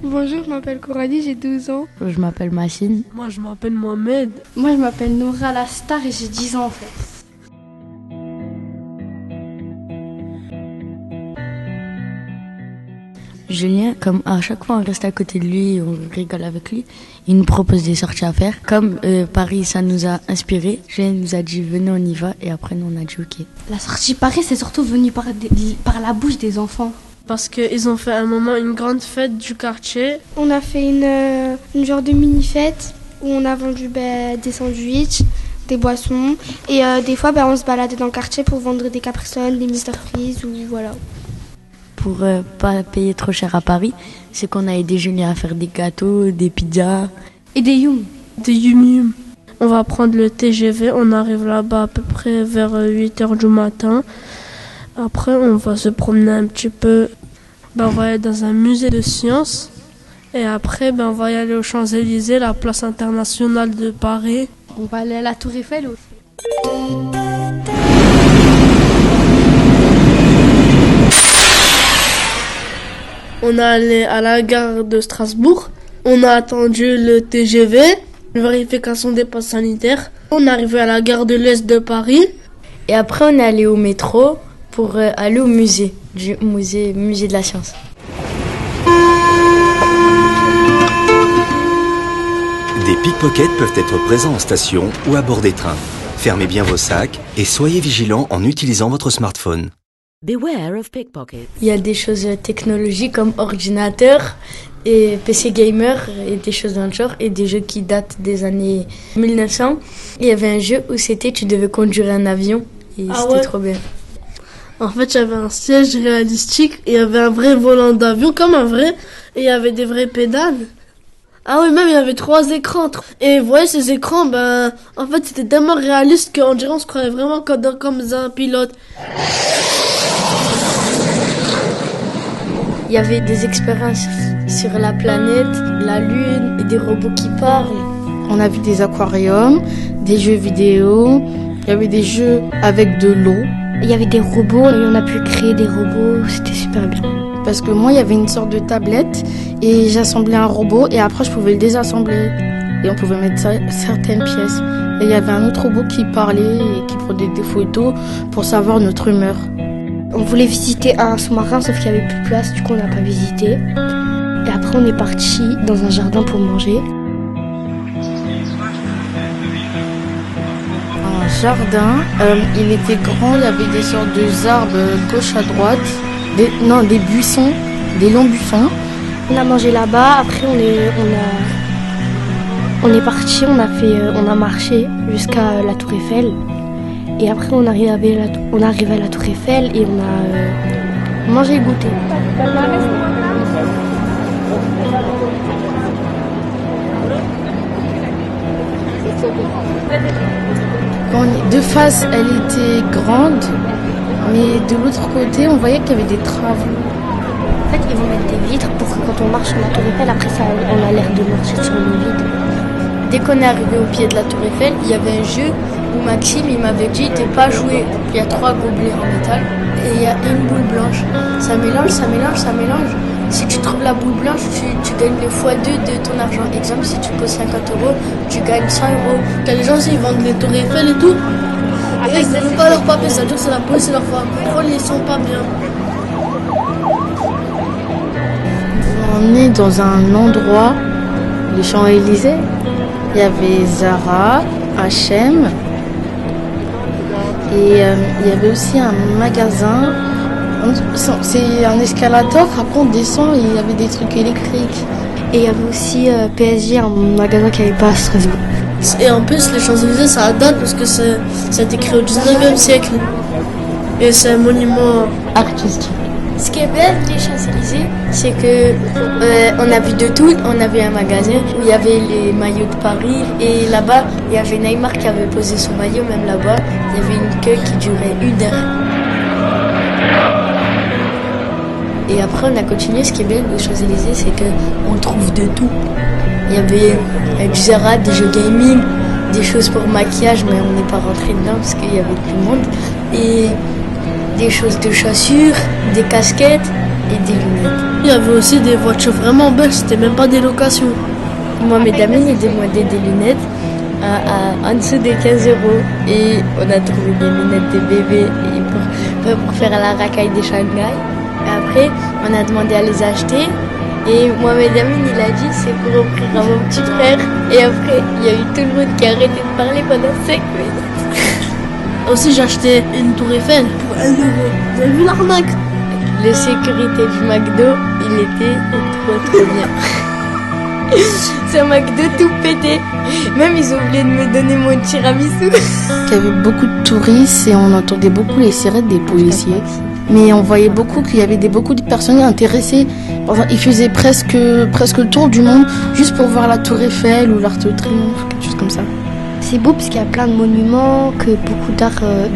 Bonjour, je m'appelle Coralie, j'ai 12 ans. Je m'appelle Massine. Moi, je m'appelle Mohamed. Moi, je m'appelle Noura Lastar et j'ai 10 ans en fait. Julien, comme à chaque fois on reste à côté de lui, on rigole avec lui, il nous propose des sorties à faire. Comme Paris, ça nous a inspiré, Julien nous a dit venez on y va et après nous on a dit ok. La sortie Paris, c'est surtout venu par la bouche des enfants. Parce qu'ils ont fait à un moment une grande fête du quartier. On a fait une genre de mini-fête où on a vendu des sandwichs, des boissons. Et des fois, on se baladait dans le quartier pour vendre des Capri-Sun, des Mr Freeze ou voilà. Pour pas payer trop cher à Paris, c'est qu'on a aidé Julien à faire des gâteaux, des pizzas. Et des yum. Des yum-yum. On va prendre le TGV, on arrive là-bas à peu près vers 8h du matin. Après, on va se promener un petit peu. On va aller dans un musée de sciences. Et après, on va y aller aux Champs-Élysées, la place internationale de Paris. On va aller à la Tour Eiffel aussi. On est allé à la gare de Strasbourg. On a attendu le TGV, vérification des passes sanitaires. On est arrivé à la gare de l'Est de Paris. Et après, on est allé au métro pour aller au musée de la science. Des pickpockets peuvent être présents en station ou à bord des trains. Fermez bien vos sacs et soyez vigilants en utilisant votre smartphone. Beware of pickpockets. Il y a des choses technologiques comme ordinateur et PC gamer et des choses dans le genre et des jeux qui datent des années 1900. Il y avait un jeu où tu devais conduire un avion et c'était trop bien. En fait, il y avait un siège réalistique et il y avait un vrai volant d'avion comme un vrai et il y avait des vraies pédales. Ah oui, même il y avait 3 écrans. Et vous voyez, ces écrans, en fait, c'était tellement réaliste qu'on dirait on se croyait vraiment comme un pilote. Il y avait des expériences sur la planète, la Lune et des robots qui parlent. On a vu des aquariums, des jeux vidéo, il y avait des jeux avec de l'eau. Il y avait des robots et on a pu créer des robots, c'était super bien. Parce que moi, il y avait une sorte de tablette et j'assemblais un robot et après je pouvais le désassembler et on pouvait mettre certaines pièces. Et il y avait un autre robot qui parlait et qui prenait des photos pour savoir notre humeur. On voulait visiter un sous-marin sauf qu'il n'y avait plus de place, du coup on n'a pas visité. Et après on est parti dans un jardin pour manger. Un jardin, il était grand, il y avait des sortes d'arbres gauche à droite, des buissons, des longs buissons. On a mangé là-bas, après on est parti, on a marché jusqu'à la Tour Eiffel. Et après on arrive à la Tour Eiffel et on a mangé et goûté. De face, elle était grande, mais de l'autre côté, on voyait qu'il y avait des travaux. En fait, ils vont mettre des vitres pour que quand on marche sur la Tour Eiffel, après on a l'air de marcher sur une vide. Dès qu'on est arrivé au pied de la Tour Eiffel, il y avait un jeu où Maxime il m'avait dit t'es pas joué. Il y a 3 gobelets en métal et il y a une boule blanche. Ça mélange. Si tu trouves la boule blanche, tu gagnes le x2 de ton argent. Exemple, si tu poses 50 €, tu gagnes 100 €. Quand les gens ils vendent les Tours Eiffel et tout, et ils ne donnent pas leur papier, ça veut dire que c'est la police et leur contrôle, ils sont pas bien. On est dans un endroit, les Champs-Élysées. Il y avait Zara, H&M et il y avait aussi un magasin. C'est un escalator, après on descend et il y avait des trucs électriques. Et il y avait aussi PSG, un magasin qui n'avait pas à Strasbourg. Et en plus, les Champs-Élysées, ça date parce que ça a été créé au 19e siècle. Et c'est un monument artistique. Ce qui est bien des Champs-Élysées, c'est que on a vu de tout. On a vu un magasin où il y avait les maillots de Paris et là-bas, il y avait Neymar qui avait posé son maillot, même là-bas, il y avait une queue qui durait 1 heure. Et après, on a continué. Ce qui est bien des Champs-Élysées, c'est qu'on trouve de tout. Il y avait du Zara, des jeux gaming, des choses pour maquillage, mais on n'est pas rentré dedans parce qu'il y avait tout le monde. Et des choses de chaussures, des casquettes, et des lunettes. Il y avait aussi des voitures vraiment belles, c'était même pas des locations. Mohamed Amin, il demandait des lunettes en dessous des 15 euros et on a trouvé des lunettes de bébé pour faire la racaille de Shanghai. Et après, on a demandé à les acheter et Mohamed Amin, il a dit c'est pour offrir à mon petit frère. Et après, il y a eu tout le monde qui a arrêté de parler pendant 5 minutes. Aussi, j'ai acheté une tour Eiffel pour 1 euro. Vous avez vu l'arnaque? Le sécurité du McDo, il était trop bien. C'est un McDo tout pété. Même ils ont oublié de me donner mon tiramisu. Il y avait beaucoup de touristes et on entendait beaucoup les sirettes des policiers. Mais on voyait beaucoup qu'il y avait beaucoup de personnes intéressées. Ils faisaient presque le tour du monde juste pour voir la tour Eiffel ou l'Arc de Triomphe, quelque chose comme ça. C'est beau parce qu'il y a plein de monuments, que beaucoup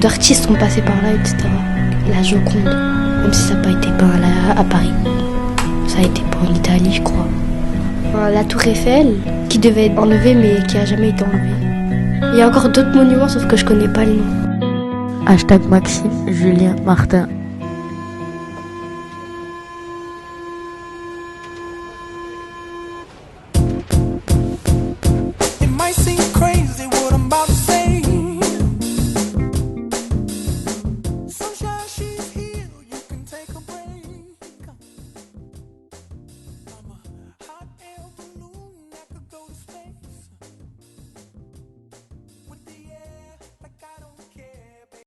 d'artistes sont passés par là, etc. La Joconde, même si ça n'a pas été peint à Paris. Ça a été peint en Italie, je crois. La tour Eiffel, qui devait être enlevée mais qui n'a jamais été enlevée. Il y a encore d'autres monuments sauf que je connais pas le nom. #Maxime Julien Martin